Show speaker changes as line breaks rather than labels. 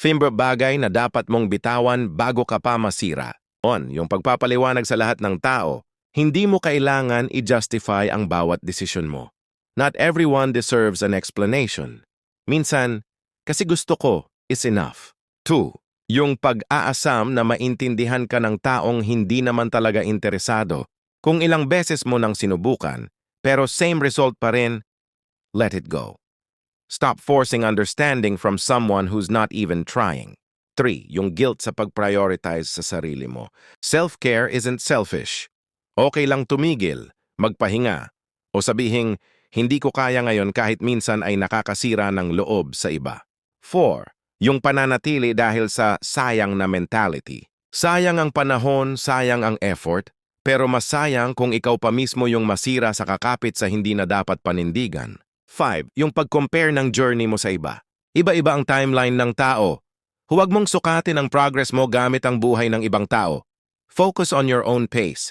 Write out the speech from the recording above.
Bagay na dapat mong bitawan bago ka pa masira. Yung pagpapaliwanag sa lahat ng tao, hindi mo kailangan i-justify ang bawat desisyon mo. Not everyone deserves an explanation. Minsan, kasi gusto ko is enough. 2. Yung pag-aasam na maintindihan ka ng taong hindi naman talaga interesado. Kung ilang beses mo nang sinubukan, pero same result pa rin, let it go. Stop forcing understanding from someone who's not even trying. 3. Yung guilt sa pag-prioritize sa sarili mo. Self-care isn't selfish. Okay lang tumigil, magpahinga, o sabihing, hindi ko kaya ngayon kahit minsan ay nakakasira ng loob sa iba. 4. Yung pananatili dahil sa sayang na mentality. Sayang ang panahon, sayang ang effort, pero mas sayang kung ikaw pa mismo yung masira sa kakapit sa hindi na dapat panindigan. 5. Yung pag-compare ng journey mo sa iba. Iba-iba ang timeline ng tao. Huwag mong sukatin ang progress mo gamit ang buhay ng ibang tao. Focus on your own pace.